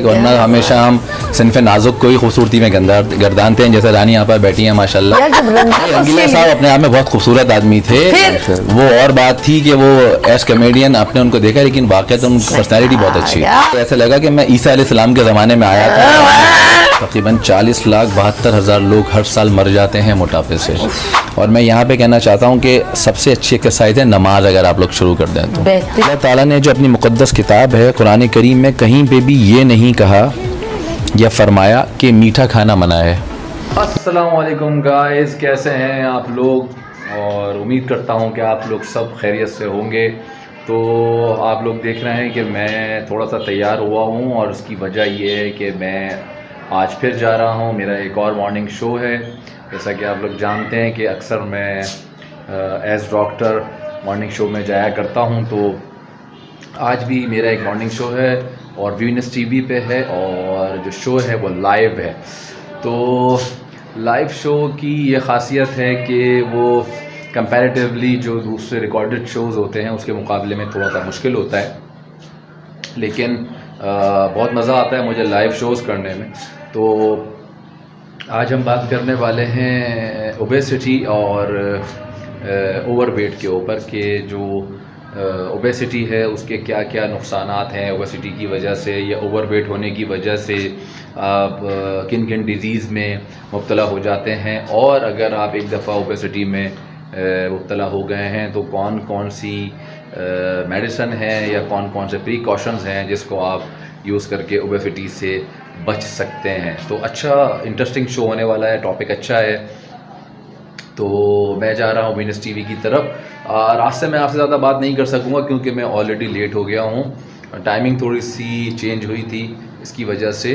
वरना हमेशा हम सिनफ नाजुक को ही खूबसूरती में गर्दानते हैं। जैसे रानी यहाँ पर बैठी हैं माशाल्लाह। रंगीला साहब अपने आप में बहुत खूबसूरत आदमी थे। वो और बात थी कि वो एज कॉमेडियन आपने उनको देखा, लेकिन वाकई उनकी पर्सनैलिटी बहुत अच्छी है। तो ऐसा लगा कि मैं ईसा अलैहिस्सलाम के ज़माने में आया था। तकरीबन 40,72,000 लोग हर साल मर जाते हैं मोटापे से। और मैं यहाँ पे कहना चाहता हूँ कि सबसे अच्छी एक्सरसाइज है नमाज। अगर आप लोग शुरू कर दें तो अल्लाह ताला ने जो अपनी मुक़द्दस किताब है कुरान करीम में कहीं पे भी ये नहीं कहा या फरमाया कि मीठा खाना मना है। अस्सलाम वालेकुम गाइस, कैसे हैं आप लोग? और उम्मीद करता हूँ कि आप लोग सब खैरियत से होंगे। तो आप लोग देख रहे हैं कि मैं थोड़ा सा तैयार हुआ हूँ और उसकी वजह ये है कि मैं आज फिर जा रहा हूँ। मेरा एक और मॉर्निंग शो है। जैसा कि आप लोग जानते हैं कि अक्सर मैं एज डॉक्टर मॉर्निंग शो में जाया करता हूँ। तो आज भी मेरा एक मॉर्निंग शो है और वीनस टीवी पे है और जो शो है वो लाइव है। तो लाइव शो की ये ख़ासियत है कि वो कंपैरेटिवली जो दूसरे रिकॉर्डेड शोज़ होते हैं उसके मुकाबले में थोड़ा सा मुश्किल होता है, लेकिन बहुत मज़ा आता है मुझे लाइव शोज़ करने में। तो आज हम बात करने वाले हैं ओबेसिटी और ओवरवेट के ऊपर कि जो ओबेसिटी है उसके क्या क्या नुकसानात हैं ओबेसिटी की वजह से या ओवरवेट होने की वजह से आप किन किन डिज़ीज़ में मुब्तला हो जाते हैं, और अगर आप एक दफ़ा ओबेसिटी में मुब्तला हो गए हैं तो कौन कौन सी मेडिसिन है या कौन कौन से प्रिकॉशंस हैं जिसको आप यूज़ करके ओबेसिटी से बच सकते हैं। तो अच्छा इंटरेस्टिंग शो होने वाला है, टॉपिक अच्छा है। तो मैं जा रहा हूँ वीनस टीवी की तरफ। रास्ते में आपसे ज़्यादा बात नहीं कर सकूँगा क्योंकि मैं ऑलरेडी लेट हो गया हूँ। टाइमिंग थोड़ी सी चेंज हुई थी इसकी वजह से।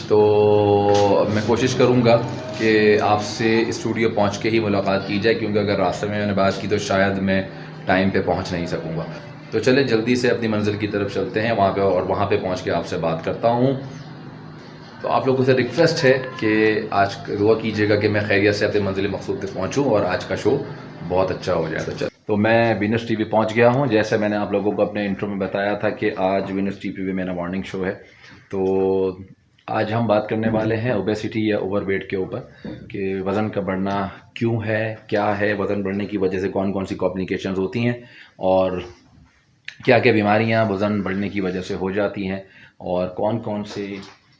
तो मैं कोशिश करूँगा कि आपसे स्टूडियो पहुँच के ही मुलाकात की जाए, क्योंकि अगर रास्ते में मैंने बात की तो शायद मैं टाइम पे पहुँच नहीं सकूँगा। तो चले जल्दी से अपनी मंजिल की तरफ चलते हैं वहाँ पे, और वहाँ पे पहुँच के आपसे बात करता हूँ। तो आप लोगों से रिक्वेस्ट है कि आज दुआ कीजिएगा कि मैं खैरियत से अपनी मंजिल मकसूद तक पहुँचूँ और आज का शो बहुत अच्छा हो जाए। तो मैं वीनस टीवी पहुँच गया हूँ। जैसे मैंने आप लोगों को अपने इंट्रो में बताया था कि आज वीनस टीवी में मेरा मॉर्निंग शो है। तो आज हम बात करने वाले हैं ओबेसिटी या ओवरवेट के ऊपर कि वज़न का बढ़ना क्यों है, क्या है, वज़न बढ़ने की वजह से कौन कौन सी कॉम्प्लिकेशंस होती हैं और क्या क्या बीमारियां वज़न बढ़ने की वजह से हो जाती हैं, और कौन कौन से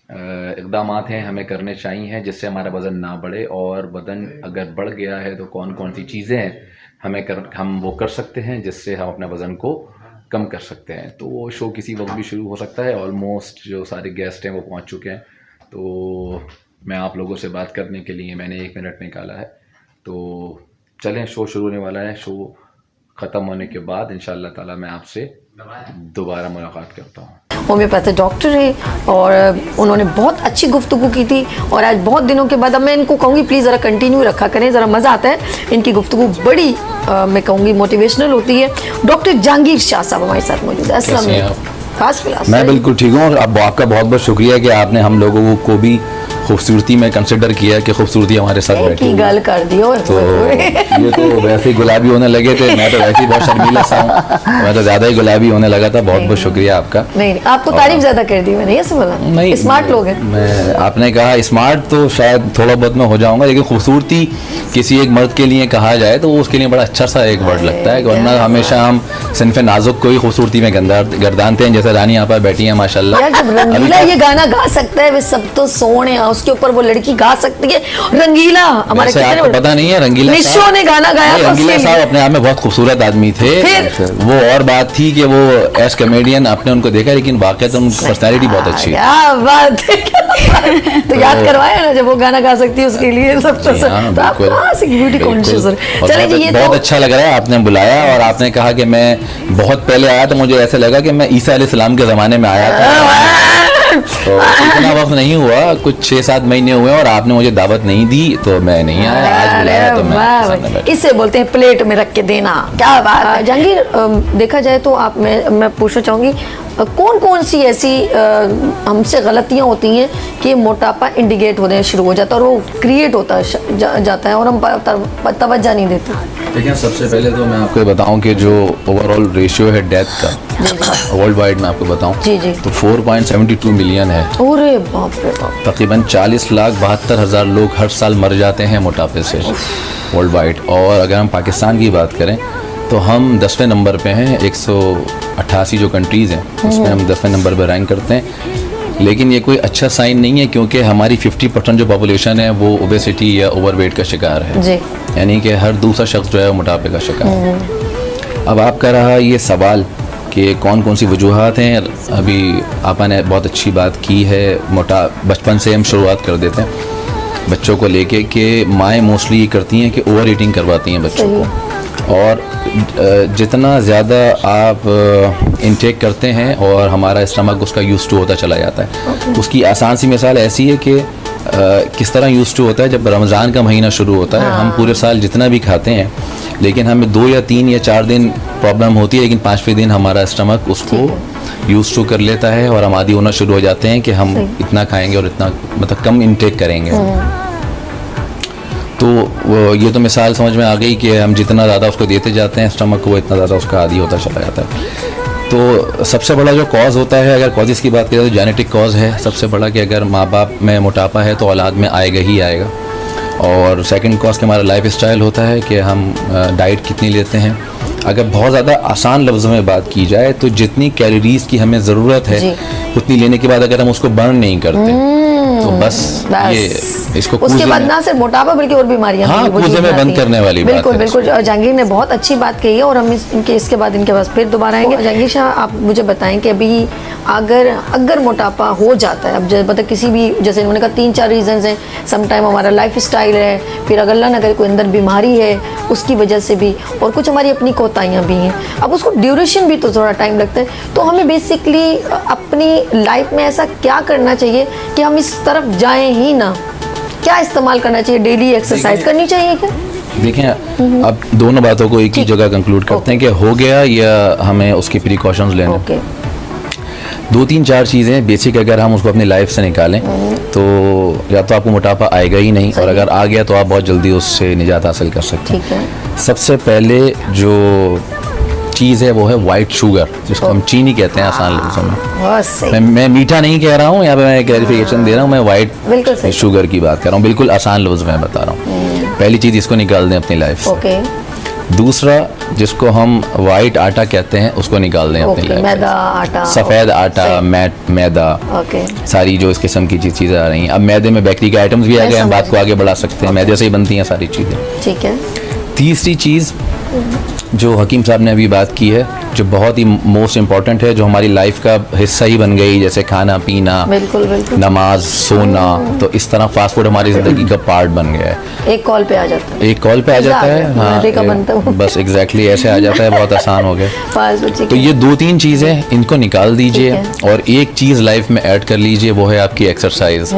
इक़दामात हैं हमें करने चाहिए जिससे हमारा वज़न ना बढ़े, और वज़न अगर बढ़ गया है तो कौन कौन सी चीज़ें हैं हम वो कर सकते हैं जिससे हम अपने वज़न को कम कर सकते हैं। तो वो शो किसी वक्त भी शुरू हो सकता है। ऑलमोस्ट जो सारे गेस्ट हैं वो पहुंच चुके हैं। तो मैं आप लोगों से बात करने के लिए मैंने 1 मिनट निकाला है। तो चलें, शो शुरू होने वाला है। शो ख़त्म होने के बाद इंशाअल्लाह ताला मैं आपसे दोबारा मुलाकात करता हूँ। होम्योपैथिक डॉक्टर है और उन्होंने बहुत अच्छी गुफ्तगू की थी, और आज बहुत दिनों के बाद अब मैं इनको कहूँगी प्लीज़ ज़रा कंटिन्यू रखा करें, ज़रा मज़ा आता है। इनकी गुफ्तगू बड़ी मैं कहूँगी मोटिवेशनल होती है। डॉक्टर जहांगीर शाह साहब हमारे साथ मौजूद है। अस्सलाम वालेकुम। First class. मैं बिल्कुल ठीक हूँ, और आपका बहुत बहुत शुक्रिया कि आपने हम लोगों को भी खूबसूरती में कंसिडर किया कि खूबसूरती हमारे साथ बैठी गल कर दियो। तो ये तो वैसे ही गुलाबी होने लगे थे। मैं तो वैसे ही बहुत शर्मीला सा हूँ, मैं तो ज़्यादा ही गुलाबी होने लगा था। बहुत बहुत शुक्रिया आपका। नहीं, आपको तारीफ ज़्यादा कर दी मैंने, ये बोला नहीं, स्मार्ट लोग हैं। मैं आपने कहा स्मार्ट तो शायद थोड़ा बहुत मैं हो जाऊँगा, लेकिन खूबसूरती किसी एक मर्द के लिए कहा जाए तो वो उसके लिए बड़ा अच्छा सा एक वर्ड लगता है। वरना हमेशा हम सिनफ नाजुक को ही खूबसूरती में गर्दानते हैं। जैसे रानी यहाँ पर बैठी है माशाल्लाह। यार जब रंगीला ये गाना गा सकता है वे सब तो सोने, उसके ऊपर वो लड़की गा सकती है। रंगीला हमारे आपको पता नहीं है, रंगीला निशो ने गाना गाया। रंगीला साहब अपने आप में बहुत खूबसूरत आदमी थे। वो और बात थी कि वो एज कॉमेडियन आपने उनको देखा, लेकिन वाकई उनकी पर्सनैलिटी बहुत अच्छी है। क्या बात है। तो याद करवाया ना, जब वो गाना गा सकती है उसके लिए सब तो आप ब्यूटी कॉन्शियस है। चलिए जी, ये बहुत अच्छा लग रहा है आपने बुलाया, और आपने कहा कि मैं बहुत पहले आया तो मुझे ऐसा लगा कि मैं ईसा अलैहिस्सलाम के ज़माने में आया था। तो इतना वक्त नहीं हुआ, कुछ 6-7 महीने हुए और आपने मुझे दावत नहीं दी तो मैं नहीं आया। आज बुलाया तो मैं इसे बोलते हैं प्लेट में रख के देना। क्या बात है जहांगीर। देखा जाए तो आप मैं पूछना चाहूँगी कौन कौन सी ऐसी हमसे गलतियाँ होती हैं कि मोटापा इंडिकेट होने शुरू हो जाता है और वो क्रिएट होता जाता है और हम तवज्जो नहीं देते। देखिए, सबसे पहले तो मैं आपको बताऊं कि जो ओवरऑल रेशियो है डेथ का वर्ल्ड वाइड में आपको बताऊं जी जी, तो 4.72 मिलियन है। अरे बाप रे बाप। तकरीबन 40,72,000 लोग हर साल मर जाते हैं मोटापे से वर्ल्ड वाइड। और अगर हम पाकिस्तान की बात करें तो हम 10वें नंबर पे हैं। 188 जो कंट्रीज़ हैं उसमें हम 10वें नंबर पर रैंक करते हैं। लेकिन ये कोई अच्छा साइन नहीं है, क्योंकि हमारी 50% जो पॉपुलेशन है वो ओबेसिटी या ओवरवेट का शिकार है जी। यानी कि हर दूसरा शख्स जो है वो मोटापे का शिकार है। अब आपका रहा ये सवाल कि कौन कौन सी वजूहात हैं। अभी आपा ने बहुत अच्छी बात की है, बचपन से हम शुरुआत कर देते हैं बच्चों को लेके कि माएँ मोस्टली ये करती हैं कि ओवर ईटिंग करवाती हैं बच्चों को, और जितना ज़्यादा आप इनटेक करते हैं और हमारा स्टमक उसका यूज़ टू होता चला जाता है। उसकी आसान सी मिसाल ऐसी है कि किस तरह यूज़ टू होता है। जब रमज़ान का महीना शुरू होता है हम पूरे साल जितना भी खाते हैं, लेकिन हमें 2 या 3 या 4 दिन प्रॉब्लम होती है, लेकिन 5वें दिन हमारा स्टमक उसको यूज़ टू कर लेता है और हम आदी होना शुरू हो जाते हैं कि हम इतना खाएंगे और इतना मतलब कम इनटेक करेंगे। तो ये तो मिसाल समझ में आ गई कि हम जितना ज़्यादा उसको देते जाते हैं स्टमक को, वो इतना ज़्यादा उसका आदी होता चला जाता है। तो सबसे बड़ा जो कॉज़ होता है, अगर कॉजेज़ की बात करें तो जेनेटिक कॉज है सबसे बड़ा, कि अगर माँ बाप में मोटापा है तो औलाद में आएगा ही आएगा। और सेकंड कॉज के हमारा लाइफ स्टाइल होता है कि हम डाइट कितनी लेते हैं। अगर बहुत ज़्यादा आसान लफ्ज़ों में बात की जाए तो जितनी कैलोरीज़ की हमें ज़रूरत है उतनी लेने के बाद अगर हम उसको बर्न नहीं करते तो बस ये इसको उसके बाद ना सिर्फ मोटापा बल्कि और बीमारियां कूजे में बंद करने वाली बात है। बिल्कुल बिल्कुल, जहांगीर ने बहुत अच्छी बात कही है और हम इसके बाद इनके पास फिर दोबारा आएंगे। जहांगीर शाह, आप मुझे बताएं कि अभी अगर मोटापा हो जाता है, अब मतलब किसी भी, जैसे उन्होंने कहा 3-4 रीजंस हैं। समटाइम हमारा लाइफ स्टाइल है, फिर अगर अल्लाह न करे कोई अंदर बीमारी है उसकी वजह से भी, और कुछ हमारी अपनी कोताहियाँ भी हैं। अब उसको ड्यूरेशन भी तो थोड़ा टाइम लगता है। तो हमें बेसिकली अपनी लाइफ में ऐसा क्या करना चाहिए कि हम इस तरफ जाएं ही ना? क्या इस्तेमाल करना चाहिए? डेली एक्सरसाइज करनी चाहिए क्या? देखें, अब दोनों बातों को एक ही जगह कंक्लूड करते हैं कि हो गया या हमें उसके प्रिकॉशंस लेने। 2-3-4 चीज़ें बेसिक अगर हम उसको अपनी लाइफ से निकालें तो या तो आपको मोटापा आएगा ही नहीं, और अगर आ गया तो आप बहुत जल्दी उससे निजात हासिल कर सकते हैं। सबसे पहले जो चीज़ है वो है वाइट शुगर, जिसको हम चीनी कहते हैं आसान लफ्ज़ों में। मैं मीठा नहीं कह रहा हूँ, यहाँ पे मैं क्लैरिफिकेशन दे रहा हूँ, मैं वाइट शुगर की बात कर रहा हूँ, बिल्कुल आसान लफ्ज़ में बता रहा हूँ। पहली चीज़ इसको निकाल दें अपनी लाइफ से। दूसरा, जिसको हम वाइट आटा कहते हैं उसको निकाल दें अपनी लाइफ से। सफ़ेद आटा, मैदा, सारी जो इस किस्म की चीज़ें आ रही हैं। अब मैदे में बेकरी के आइटम्स भी आ गए हैं, बात को आगे बढ़ा सकते हैं। मैदे से ही बनती हैं सारी चीज़ें। ठीक है। तीसरी चीज़ जो हकीम साहब ने अभी बात की है, जो बहुत ही मोस्ट इम्पॉर्टेंट है, जो हमारी लाइफ का हिस्सा ही बन गई, जैसे खाना पीना, नमाज, सोना, तो इस तरह फास्ट फूड हमारी ज़िंदगी का पार्ट बन गया है। एक कॉल पे आ जाता है। हाँ, बस एग्जैक्टली ऐसे आ जाता है, बहुत आसान हो गया। तो ये 2-3 चीज़ें इनको निकाल दीजिए और एक चीज़ लाइफ में ऐड कर लीजिए, वो है आपकी एक्सरसाइज।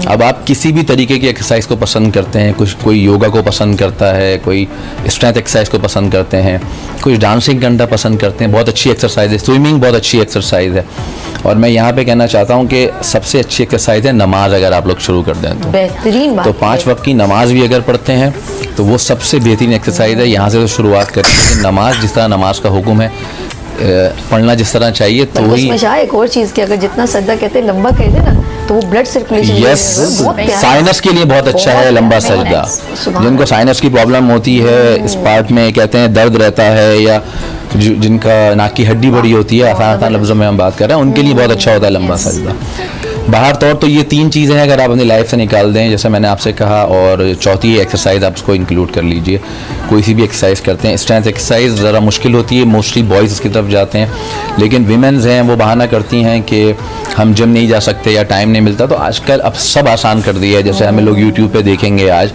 अब आप किसी भी तरीके की एक्सरसाइज को पसंद करते हैं, कोई योगा को पसंद करता है, कोई स्ट्रेंथ एक्सरसाइज को पसंद करते हैं, कुछ डांसिंग करना पसंद करते हैं, बहुत अच्छी एक्सरसाइज है। स्विमिंग बहुत अच्छी एक्सरसाइज है। और मैं यहाँ पे कहना चाहता हूँ कि सबसे अच्छी एक्सरसाइज है नमाज। अगर आप लोग शुरू कर दें तो बेहतरीन बात। तो 5 वक्त की नमाज भी अगर पढ़ते हैं तो वो सबसे बेहतरीन एक्सरसाइज है। यहाँ से तो शुरुआत करें कि नमाज, जिस तरह नमाज का हुक्म है पढ़ना जिस तरह चाहिए, तो वही एक और चीज़ कि अगर जितना सजदा कहते हैं लंबा कहते हैं ना, तो वो ब्लड सर्कुलेशन, यस, साइनस के लिए बहुत अच्छा है लंबा सजदा। जिनको साइनस की प्रॉब्लम होती है, इस पार्ट में कहते हैं दर्द रहता है, या जिनका नाक की हड्डी बड़ी होती है, आसान लफ्ज़ों में हम बात कर रहे हैं, उनके लिए बहुत अच्छा होता है लंबा सजदा। बाहर तौर तो ये 3 चीज़ें हैं अगर आप अपनी लाइफ से निकाल दें, जैसे मैंने आपसे कहा। और चौथी एक्सरसाइज आप उसको इंक्लूड कर लीजिए। कोई सी भी एक्सरसाइज करते हैं, स्ट्रेंथ एक्सरसाइज ज़रा मुश्किल होती है, मोस्टली बॉयज़ उसकी तरफ जाते हैं, लेकिन वीमेंस हैं वो बहाना करती हैं कि हम जिम नहीं जा सकते या टाइम नहीं मिलता। तो आजकल अब सब आसान कर दिया है, जैसे हमें लोग यूट्यूब पे देखेंगे आज,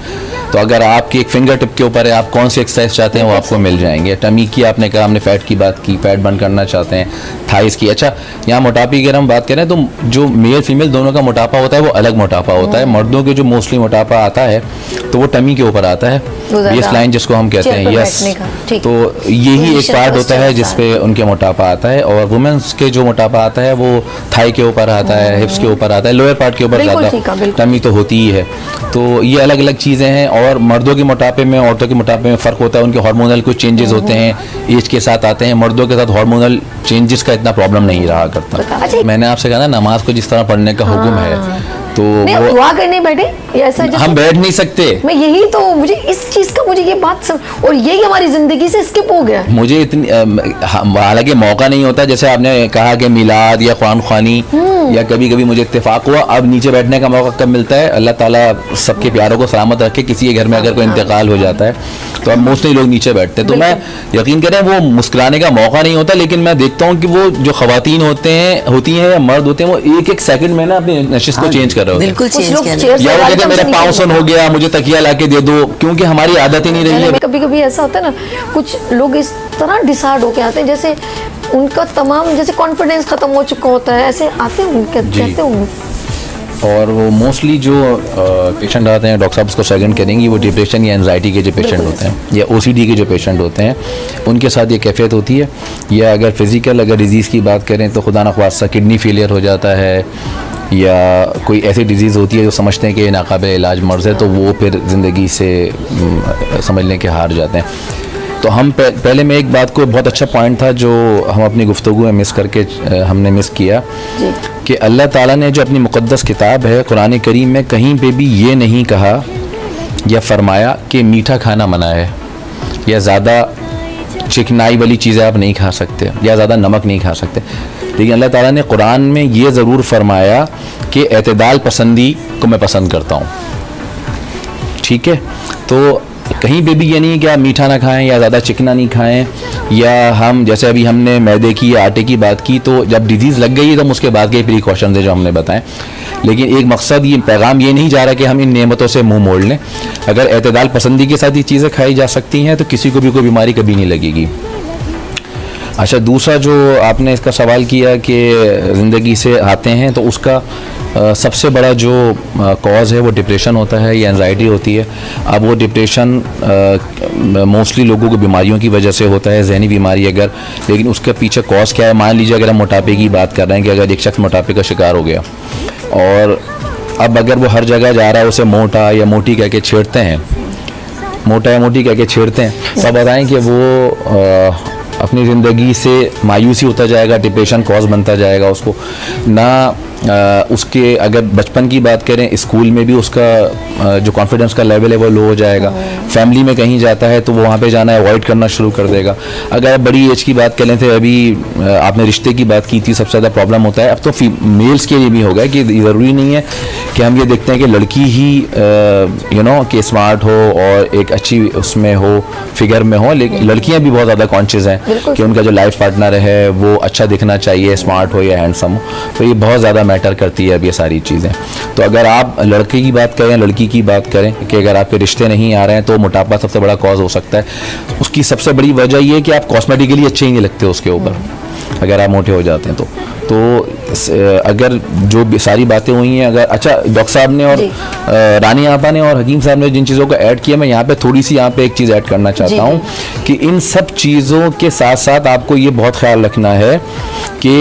तो अगर आपकी एक फिंगर टिप के ऊपर है, आप कौन सी एक्सरसाइज चाहते हैं वो आपको मिल जाएंगे। टमी की आपने कहा, हमने फैट की बात की, फैट बर्न करना चाहते हैं, थाइस की। अच्छा, यहाँ मोटापे की अगर हम बात करें तो जो मेल फीमेल दोनों का मोटापा होता है वो अलग मोटापा होता है। मर्दों के जो मोस्टली मोटापा आता है तो वो टमी के ऊपर आता है, बेस लाइन जिसको हम कहते हैं, यस। तो यही एक पार्ट होता है जिसपे उनके मोटापा आता है। और वुमेन्स के जो मोटापा आता है वो थाई के ऊपर आता है, हिप्स के ऊपर आता है, लोअर पार्ट के ऊपर ज़्यादा टमी तो होती ही है। तो ये अलग अलग चीज़ें हैं। और मर्दों के मोटापे में औरतों के मोटापे में फ़र्क होता है, उनके हार्मोनल कुछ चेंजेस होते हैं, एज के साथ आते हैं। मर्दों के साथ हार्मोनल चेंजेस का इतना प्रॉब्लम नहीं रहा करता। अच्छा। मैंने आपसे कहा ना, नमाज को जिस तरह पढ़ने का हुक्म है, तो नहीं वो दुआ करने बैठे या ऐसा जैसे- हम बैठ नहीं सकते। मैं यही तो मुझे इस चीज का मुझे ये बात और यही हमारी जिंदगी से स्किप हो गया। मुझे इतनी हालांकि मौका नहीं होता, जैसे आपने कहा कि मिलाद या कुरान ख्वानी या कभी कभी मुझे इत्तेफाक हुआ, अब नीचे बैठने का मौका कब मिलता है? अल्लाह ताला सबके प्यारों को सलामत रखे। किसी के घर में अगर कोई इंतकाल हो जाता है तो अब मोस्टली लोग नीचे बैठते हैं। तो मैं यकीन करें वो मुस्कुराने का मौका नहीं होता, लेकिन मैं देखता हूँ कि वो जो खवातीन होती हैं या मर्द होते हैं, वो एक एक सेकंड में ना अपनी नशिश को चेंज कर रहे होते हैं। बिल्कुल कुछ चेंज लोग किया चेयर से या वो कहते हैं एकदम मेरा से पाँव नीचे सुन हो गया, मुझे तकिया ला के दे दो, क्योंकि हमारी आदत ही नहीं रही है। कभी कभी ऐसा होता है ना, कुछ लोग इस तरह डिसाइड होके आते हैं जैसे उनका तमाम जैसे कॉन्फिडेंस खत्म हो चुका होता है, ऐसे आते हैं कहते होंगे। और वो मोस्टली जो पेशेंट आते हैं, डॉक्टर साहब उसको सेकंड करेंगी, वो डिप्रेशन या एंजाइटी के जो पेशेंट होते हैं या ओसीडी के जो पेशेंट होते हैं, उनके साथ ये कैफियत होती है। या अगर फिज़िकल अगर डिजीज़ की बात करें तो खुदा न ख्वास्ता किडनी फेलियर हो जाता है, या कोई ऐसी डिजीज़ होती है जो समझते हैं कि नाकाबिल इलाज मर्ज़ है, तो वो फिर ज़िंदगी से समझने के हार जाते हैं। तो हम पहले में एक बात को बहुत अच्छा पॉइंट था जो हम अपनी गुफ्तगू में मिस करके हमने मिस किया कि अल्लाह ताला ने जो अपनी मुक़द्दस किताब है कुरान करीम में कहीं पे भी ये नहीं कहा या फरमाया कि मीठा खाना मना है, या ज़्यादा चिकनाई वाली चीज़ें आप नहीं खा सकते, या ज़्यादा नमक नहीं खा सकते। लेकिन अल्लाह ताला ने कुरान में ये ज़रूर फरमाया कि एतदाल पसंदी को मैं पसंद करता हूँ। ठीक है, तो कहीं पे भी ये नहीं कि आप मीठा ना खाएं या ज़्यादा चिकना नहीं खाएं, या हम जैसे अभी हमने मैदे की या आटे की बात की, तो जब डिजीज़ लग गई है तो उसके बाद के प्रिकॉशंस है जो हमने बताएं। लेकिन एक मकसद ये पैगाम ये नहीं जा रहा कि हम इन नेमतों से मुंह मोड़ लें। अगर एतदाल पसंदी के साथ ये चीज़ें खाई जा सकती हैं तो किसी को भी कोई बीमारी कभी नहीं लगेगी। अच्छा, दूसरा जो आपने इसका सवाल किया कि ज़िंदगी से आते हैं, तो उसका सबसे बड़ा जो कॉज है वो डिप्रेशन होता है या एंजाइटी होती है। अब वो डिप्रेशन मोस्टली लोगों को बीमारियों की वजह से होता है, जहनी बीमारी अगर, लेकिन उसके पीछे कॉज क्या है? मान लीजिए अगर हम मोटापे की बात कर रहे हैं कि अगर एक शख्स मोटापे का शिकार हो गया और अब अगर वो हर जगह जा रहा है, उसे मोटा या मोटी कह के छेड़ते हैं, मोटा या मोटी कह के छेड़ते हैं, सब बताएं कि वो अपनी ज़िंदगी से मायूसी होता जाएगा, डिप्रेशन कॉज बनता जाएगा उसको ना। उसके अगर बचपन की बात करें, स्कूल में भी उसका जो कॉन्फिडेंस का लेवल है वो लो हो जाएगा। फैमिली में कहीं जाता है तो वो वहाँ पे जाना अवॉइड करना शुरू कर देगा। अगर आप बड़ी एज की बात करें तो अभी आपने रिश्ते की बात की थी, सबसे ज़्यादा प्रॉब्लम होता है अब तो मेल्स के लिए भी हो गया कि ज़रूरी नहीं है कि हम ये देखते हैं कि लड़की ही कि स्मार्ट हो और एक अच्छी उसमें हो, फिगर में हो, लेकिन लड़कियाँ भी बहुत ज़्यादा कॉन्शियस हैं कि उनका जो लाइफ पार्टनर है वो अच्छा दिखना चाहिए, स्मार्ट हो या हैंडसम हो। तो ये बहुत ज़्यादा मैटर करती है अब ये सारी चीज़ें। तो अगर आप लड़के की बात करें, लड़की की बात करें कि अगर आपके रिश्ते नहीं आ रहे हैं तो मोटापा सबसे बड़ा कॉज हो सकता है। उसकी सबसे बड़ी वजह ये है कि आप कॉस्मेटिकली अच्छे ही नहीं लगते उसके ऊपर अगर आप मोटे हो जाते हैं तो अगर जो सारी बातें हुई हैं, अगर अच्छा डॉक्टर साहब ने और रानी आपा ने और हकीम साहब ने जिन चीज़ों को ऐड किया, मैं यहाँ पे थोड़ी सी यहाँ पे एक चीज़ ऐड करना चाहता हूँ कि इन सब चीज़ों के साथ साथ आपको ये बहुत ख्याल रखना है कि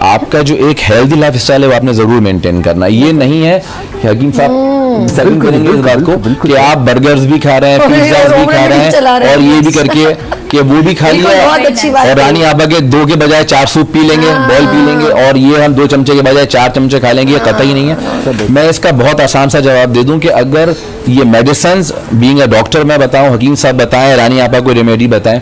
आपका जो एक हेल्दी लाइफ स्टाइल है वो आपने ज़रूर मेंटेन करना है। ये नहीं है कि हकीम साहब सेटिंग करेंगे इस बात को कि आप बर्गर्स भी खा रहे हैं, पिज्ज़ाज भी खा रहे हैं और ये भी करके कि वो भी खा लिया और रानी आपा के 2 के बजाय 4 सूप पी लेंगे, बॉयल पी लेंगे, और ये हम 2 चमचे के बजाय 4 चमचे खा लेंगे, ये कतई नहीं है। मैं इसका बहुत आसान सा जवाब दे दूं कि अगर ये मेडिसिन बीइंग अ डॉक्टर मैं बताऊं, हकीम साहब बताएं, रानी आपा को रेमेडी बताएं,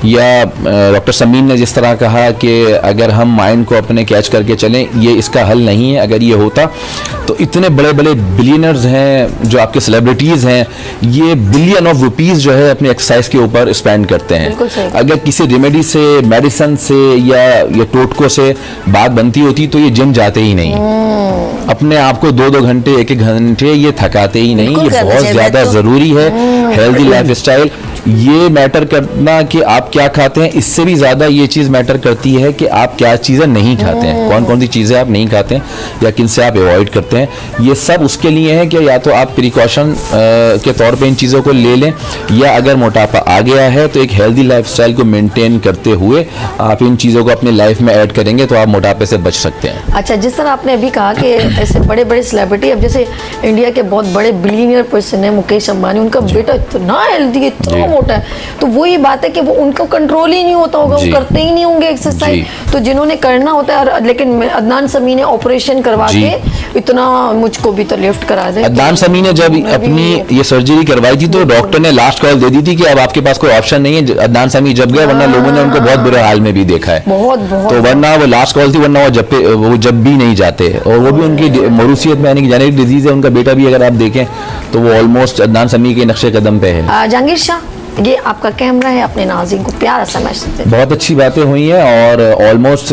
या डॉक्टर समीम ने जिस तरह कहा कि अगर हम माइंड को अपने कैच करके चलें, ये इसका हल नहीं है। अगर ये होता तो इतने बड़े बड़े बिलियनर्स हैं जो आपके सेलिब्रिटीज़ हैं, ये बिलियन ऑफ रुपीज़ जो है अपने एक्सरसाइज के ऊपर स्पेंड करते हैं। अगर किसी रेमेडी से, मेडिसिन से या ये टोटकों से बात बनती होती तो ये जिम जाते ही नहीं, अपने आप को 2-2 घंटे 1-1 घंटे ये थकाते ही नहीं। ये बहुत ज़्यादा ज़रूरी है हेल्दी लाइफ स्टाइल। ये मैटर करना कि आप क्या खाते हैं, इससे भी ज़्यादा ये चीज़ मैटर करती है कि आप क्या चीज़ें नहीं खाते हैं, कौन कौन सी चीज़ें आप नहीं खाते हैं या किन से आप अवॉइड करते हैं। ये सब उसके लिए है कि या तो आप प्रिकॉशन के तौर पे इन चीज़ों को ले लें, या अगर मोटापा आ गया है तो एक हेल्दी लाइफस्टाइल को मेंटेन करते हुए आप इन चीज़ों को अपनी लाइफ में ऐड करेंगे तो आप मोटापे से बच सकते हैं। अच्छा, जिस तरह आपने अभी कहा कि ऐसे बड़े बड़े सेलिब्रिटी, अब जैसे इंडिया के बहुत बड़े बिलियनियर पर्सन है मुकेश अंबानी, उनका बेटा इतना हेल्दी, इतना मोटा है, तो वही बात है कि वो उनको कंट्रोल ही नहीं होता होगा, वो जी। करते ही नहीं होंगे एक्सरसाइज। तो जिन्होंने करना होता है, लेकिन अदनान समी ने ऑपरेशन करवा जी। के इतना मुझको भी तो लिफ्ट करा दे। अदनान समी ने जब मैं भी अपनी ये सर्जरी करवाई थी तो डॉक्टर ने लास्ट कॉल दे दी थी कि अब आपके पास कोई ऑप्शन नहीं है। अदनान समी जब गए, वरना लोगों ने उनको बहुत बुरे हाल में भी देखा है। बहुत बहुत तो वरना वो लास्ट कॉल थी, वरना वो जब भी नहीं जाते। और वो भी उनकी मरूसियत में, यानी कि जेनेटिक डिजीज है। उनका बेटा भी अगर आप देखें तो वो ऑलमोस्ट अदनान समी के नक्शे कदम पे है। जहांगीर शाह, ये आपका कैमरा है, अपने नाज़रीन को प्यारा सा मैसेज दें। बहुत अच्छी बातें हुई हैं और ऑलमोस्ट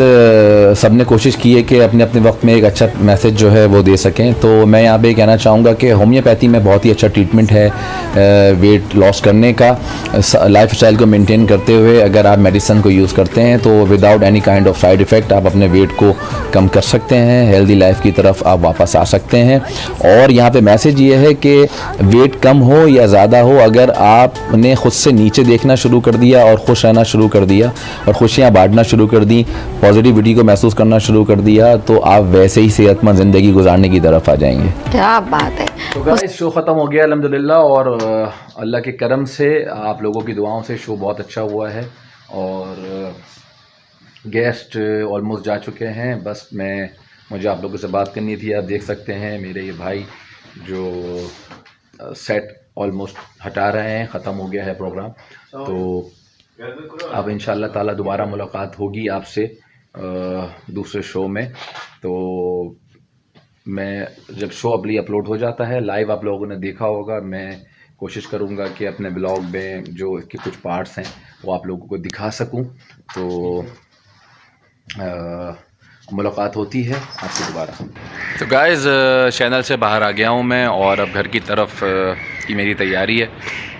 सबने कोशिश की है कि अपने अपने वक्त में एक अच्छा मैसेज जो है वो दे सकें। तो मैं यहाँ पे कहना चाहूँगा कि होम्योपैथी में बहुत ही अच्छा ट्रीटमेंट है वेट लॉस करने का। लाइफ स्टाइल को मेंटेन करते हुए अगर आप मेडिसिन को यूज़ करते हैं तो without any kind of side effect आप अपने वेट को कम कर सकते हैं, हेल्दी लाइफ की तरफ आप वापस आ सकते हैं। और यहाँ पे मैसेज ये है कि वेट कम हो या ज़्यादा हो, अगर आपने खुद से नीचे देखना शुरू कर दिया और खुश रहना शुरू कर दिया और खुशियाँ बांटना शुरू कर दी, पॉजिटिविटी को महसूस करना शुरू कर दिया, तो आप वैसे ही सेहतमंद ज़िंदगी गुजारने की तरफ आ जाएंगे। क्या बात है। तो गाइस शो ख़त्म हो गया अल्हम्दुलिल्लाह, और अल्लाह के करम से, आप लोगों की दुआओं से शो बहुत अच्छा हुआ है और गेस्ट ऑलमोस्ट जा चुके हैं। बस मुझे आप लोगों से बात करनी थी। आप देख सकते हैं मेरे ये भाई जो सेट ऑलमोस्ट हटा रहे हैं, ख़त्म हो गया है प्रोग्राम। तो अब इंशाल्लाह ताला दोबारा मुलाकात होगी आपसे दूसरे शो में। तो मैं जब शो अभी अपलोड हो जाता है लाइव, आप लोगों ने देखा होगा, मैं कोशिश करूँगा कि अपने ब्लॉग में जो इसके कुछ पार्ट्स हैं वो आप लोगों को दिखा सकूँ। तो मुलाकात होती है आपसे दोबारा। तो गाइज़ चैनल से बाहर आ गया हूँ मैं और अब घर की तरफ की मेरी तैयारी है।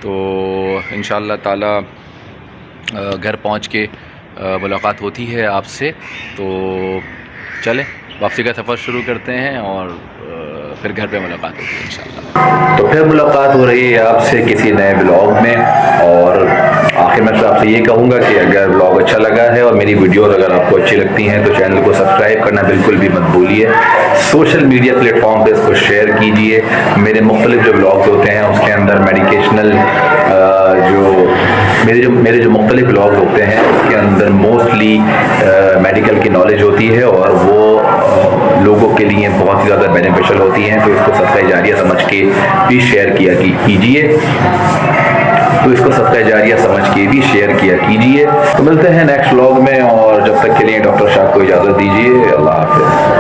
तो इंशाल्लाह ताला घर पहुँच के मुलाकात होती है आपसे। तो चलें वापसी का सफ़र शुरू करते हैं और फिर घर पे मुलाकात होती है इंशाल्लाह। तो फिर मुलाकात हो रही है आपसे किसी नए ब्लॉग में। और आखिर में आपसे ये कहूँगा कि अगर ब्लॉग अच्छा लगा है और मेरी वीडियोस अगर आपको अच्छी लगती हैं तो चैनल को सब्सक्राइब करना बिल्कुल भी मत भूलिए। सोशल मीडिया प्लेटफॉर्म पे इसको शेयर कीजिए। मेरे मुख्तलिफ जो ब्लॉग्स होते हैं उसके अंदर मेडिकेशनल मेरे जो मुख्तलिफ ब्लॉग्स होते हैं उसके अंदर मोस्टली मेडिकल की नॉलेज होती है और वो लोगों के लिए बहुत ही ज़्यादा बेनिफिशियल होती हैं। तो इसको सदका जारिया समझ के भी शेयर कीजिए। तो इसको सदका जारिया समझ के भी शेयर कीजिए। तो मिलते हैं नेक्स्ट व्लॉग में, और जब तक के लिए डॉक्टर शाह को इजाज़त दीजिए। अल्लाह हाफ़िज़।